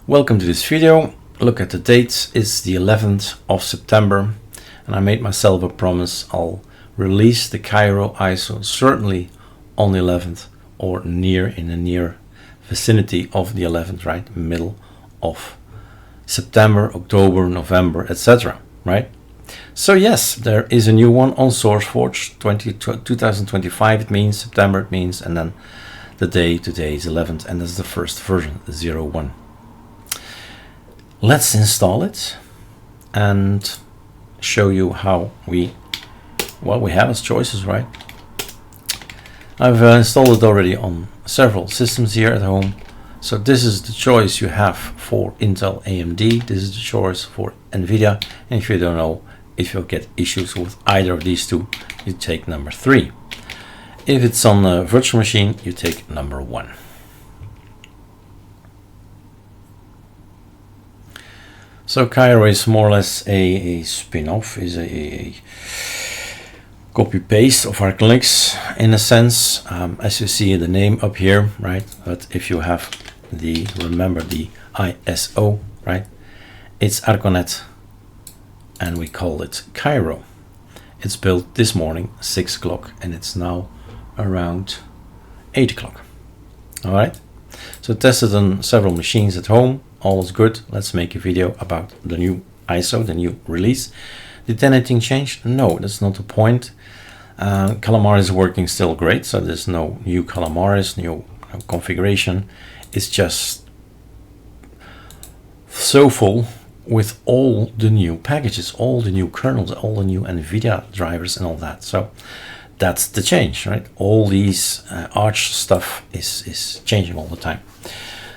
Welcome to this video. Look at the dates. It's the 11th of September and I made myself a promise. I'll release the Cairo ISO certainly on the 11th or in the near vicinity of the 11th, right? Middle of September, October, November, etc. Right? So yes, there is a new one on SourceForge 2025. It means September, it means, and then the day today is 11th, and that's the first version, 01. Let's install it and show you how what we have as choices, right? I've installed it already on several systems here at home. So this is the choice you have for Intel AMD. This is the choice for NVIDIA. And if you don't know, if you get issues with either of these two, you take number 3. If it's on a virtual machine, you take number 1. So Cairo is more or less a spin-off, is a copy-paste of arcolinux in a sense, as you see the name up here, right? But if you have remember the ISO, right? It's Arconet, and we call it Cairo. It's built this morning, 6 o'clock, and it's now around 8 o'clock. All right. So tested on several machines at home. All is good. Let's make a video about the new ISO, the new release. Did anything change? No, that's not the point. Calamares is working still great, so there's no new Calamares, new configuration. It's just so full with all the new packages, all the new kernels, all the new NVIDIA drivers and all that. So that's the change, right? All these Arch stuff is changing all the time.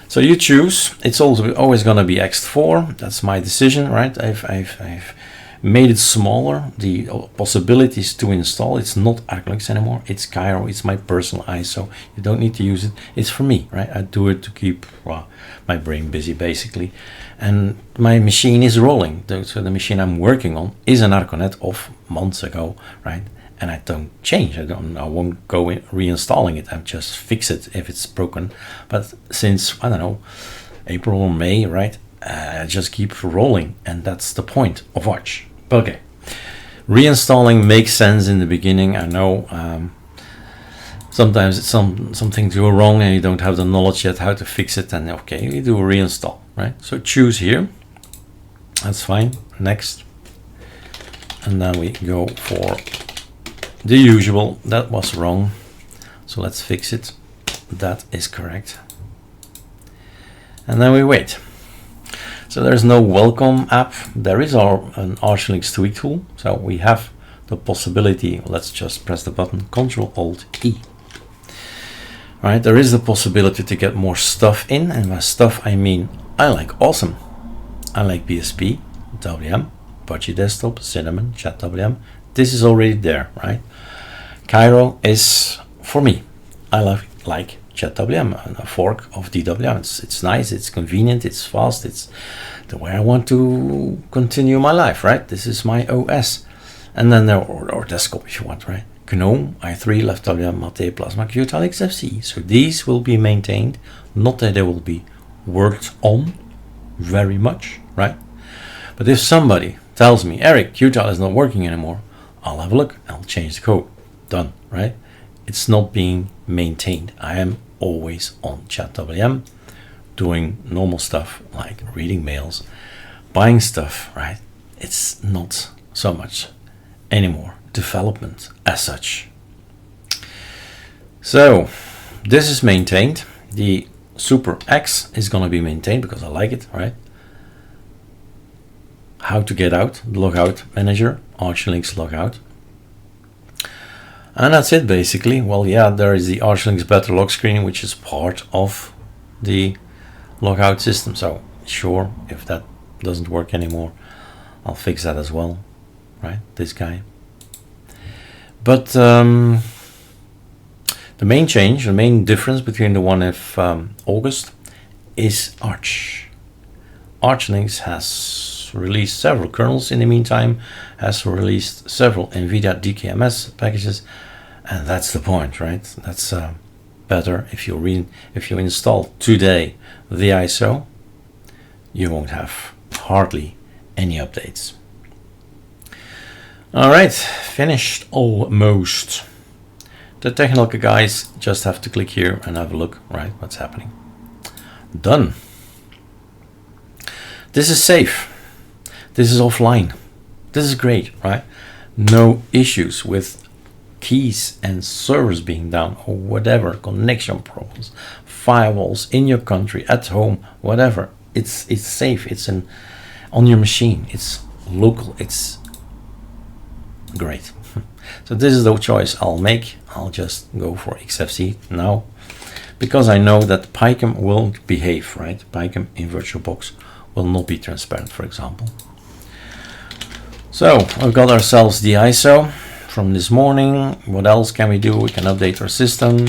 So you choose. It's also always going to be Xfce. That's my decision, right? I've made it smaller. The possibilities to install. It's not arcolinux anymore. It's Cairo. It's my personal ISO. You don't need to use it. It's for me, right? I do it to keep my brain busy, basically. And my machine is rolling. So the machine I'm working on is an Arconet of months ago, right? And I don't change. I won't go in reinstalling it. I just fix it if it's broken. But since, I don't know, April or May, right? I just keep rolling, and that's the point of Arch. But okay, reinstalling makes sense in the beginning. I know sometimes it's some things go wrong and you don't have the knowledge yet how to fix it. And okay, you do a reinstall, right? So choose here. That's fine. Next, and then we go for the usual. That was wrong, so let's fix it. That is correct. And then we wait. So there's no welcome app. There is an arcolinux tweak tool. So we have the possibility. Let's just press the button Ctrl-Alt-E. Right, there is the possibility to get more stuff in, and by stuff I mean I like awesome. I like BSP, WM, Apache Desktop, Cinnamon, chadwm. This is already there, right? Cairo is for me. I like chadwm, a fork of DWM. It's nice, it's convenient, it's fast, it's the way I want to continue my life, right? This is my OS. And then there, or desktop if you want, right? GNOME, i3, LeftWM, Mate, Plasma, Qtile, Xfce. So these will be maintained, not that they will be worked on very much, right? But if somebody tells me, Erik, Qtile is not working anymore, I'll have a look, I'll change the code. Done, right? It's not being maintained. I am always on chadwm doing normal stuff like reading mails, buying stuff, right? It's not so much anymore development as such. So this is maintained. The Super X is going to be maintained because I like it, right? How to get out, logout manager, arcolinux logout. And that's it basically. Well, yeah, there is the arcolinux better log screen, which is part of the logout system. So sure, if that doesn't work anymore, I'll fix that as well, right? This guy. But the main change, the main difference between the one of August is Arch. Arcolinux has released several kernels in the meantime, has released several NVIDIA DKMS packages, and that's the point, right? That's better if you install today the ISO, you won't have hardly any updates. All right, finished almost. The technical guys just have to click here and have a look, right, what's happening. Done. This is safe. This is offline. This is great, right? No issues with keys and servers being down or whatever, connection problems, firewalls in your country, at home, whatever. It's safe. It's on your machine. It's local. It's great. So this is the choice I'll make. I'll just go for Xfce now, because I know that PyChem will behave, right? PyChem in VirtualBox will not be transparent, for example. So we've got ourselves the ISO from this morning. What else can we do? We can update our system.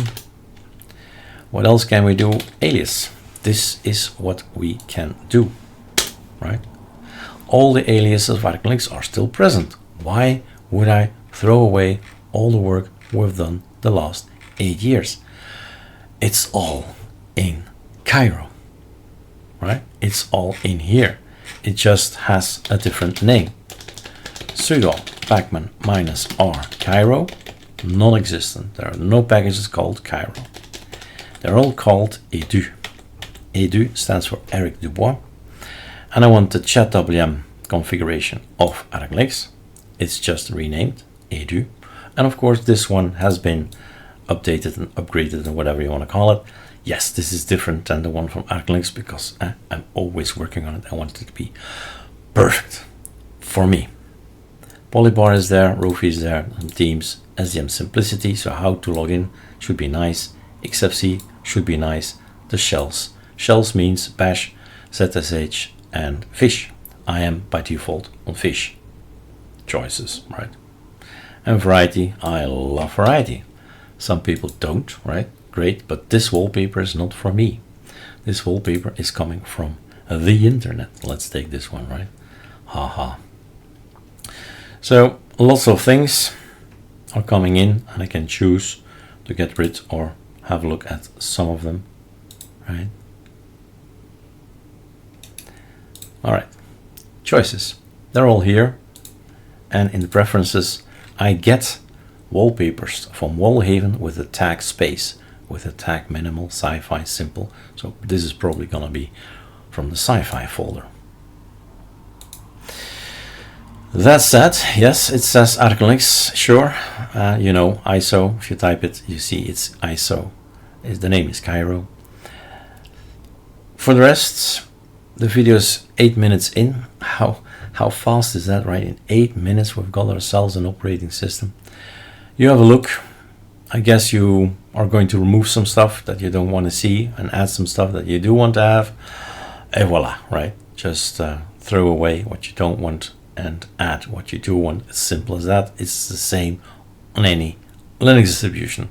What else can we do? Alias. This is what we can do, right? All the aliases of arcolinux are still present. Why would I throw away all the work we've done the last 8 years? It's all in Cairo, right? It's all in here. It just has a different name. Sudo pacman -r Cairo, non-existent. There are no packages called Cairo. They're all called edu. Edu stands for Erik Dubois. And I want the chadwm configuration of arcolinux. It's just renamed edu. And of course, this one has been updated and upgraded and whatever you want to call it. Yes, this is different than the one from arcolinux because I'm always working on it. I want it to be perfect for me. Polybar is there, Rofi is there, and Teams, SDM simplicity, so how to log in should be nice. Xfce should be nice. The shells. Shells means bash, zsh, and fish. I am by default on fish. Choices, right? And variety, I love variety. Some people don't, right? Great, but this wallpaper is not for me. This wallpaper is coming from the internet. Let's take this one, right? Haha. So lots of things are coming in and I can choose to get rid or have a look at some of them, right? All right, choices, they're all here. And in the preferences, I get wallpapers from Wallhaven with the tag space, with the tag minimal, sci-fi, simple. So this is probably gonna be from the sci-fi folder. That said, yes, it says arcolinux, sure. You know, ISO, if you type it, you see it's ISO. The name is Cairo. For the rest, the video is 8 minutes in. How fast is that, right? In 8 minutes, we've got ourselves an operating system. You have a look. I guess you are going to remove some stuff that you don't want to see and add some stuff that you do want to have. Et voila, right? Just throw away what you don't want and add what you do want. As simple as that. It's the same on any Linux distribution.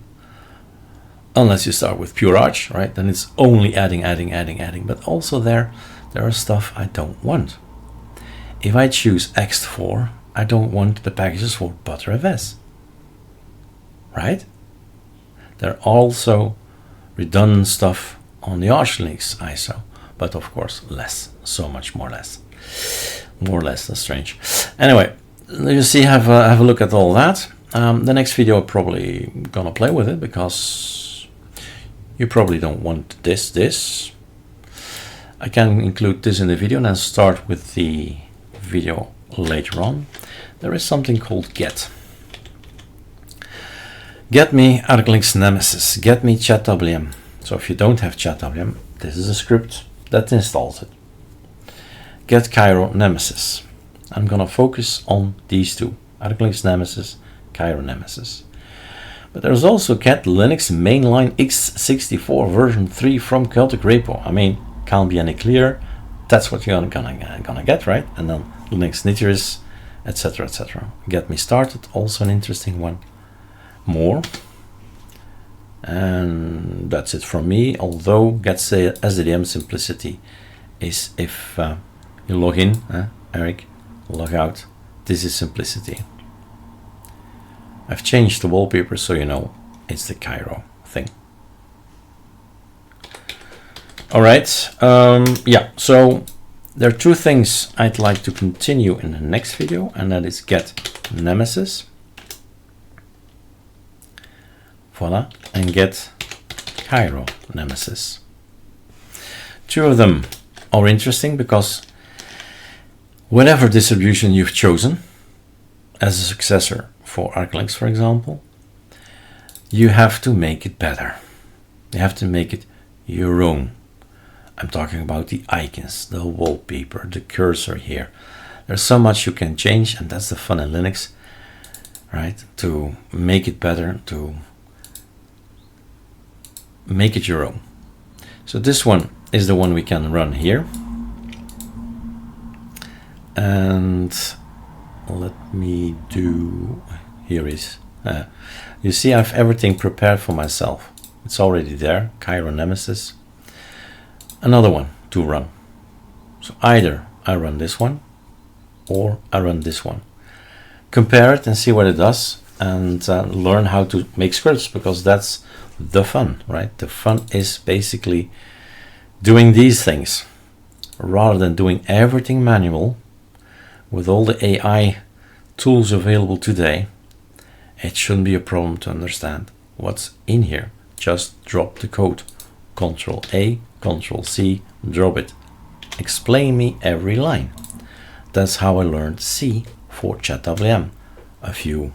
Unless you start with pure Arch, right? Then it's only adding. But also there are stuff I don't want. If I choose Xfce, I don't want the packages for Btrfs, right? There are also redundant stuff on the arcolinux ISO, but of course less, so much more less. More or less, that's strange. Anyway, you see, have a look at all that. The next video I'm probably gonna play with it because you probably don't want this. I can include this in the video and then start with the video later on. There is something called get. Get me arcolinux-nemesis, get me chadwm. So if you don't have chadwm, this is a script that installs it. Get kiro-nemesis. I'm gonna focus on these two, arcolinux-nemesis, kiro-nemesis. But there's also get Linux mainline X64 version 3 from Celtic repo. I mean, can't be any clearer. That's what you're gonna get, right? And then Linux-nemesis, etc., etc. Get me started, also an interesting one. More. And that's it from me. Although get SDM simplicity is if you log in, Erik, log out. This is simplicity. I've changed the wallpaper so you know it's the Cairo thing. All right. Yeah. So There are two things I'd like to continue in the next video, and that is get nemesis, voila, and get kiro-nemesis. Two of them are interesting because whatever distribution you've chosen as a successor for arcolinux, for example, you have to make it better. You have to make it your own. I'm talking about the icons, the wallpaper, the cursor here. There's so much you can change, and that's the fun in Linux, right? To make it better, to make it your own. So this one is the one we can run here. And let me do, here is, you see I have everything prepared for myself. It's already there, kiro-nemesis. Another one to run. So either I run this one or I run this one. Compare it and see what it does, and learn how to make scripts, because that's the fun, right? The fun is basically doing these things rather than doing everything manual. With all the AI tools available today, it shouldn't be a problem to understand what's in here. Just drop the code. Control A, Control C, drop it. Explain me every line. That's how I learned C for chadwm a few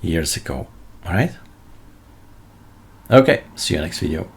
years ago. All right? Okay, see you next video.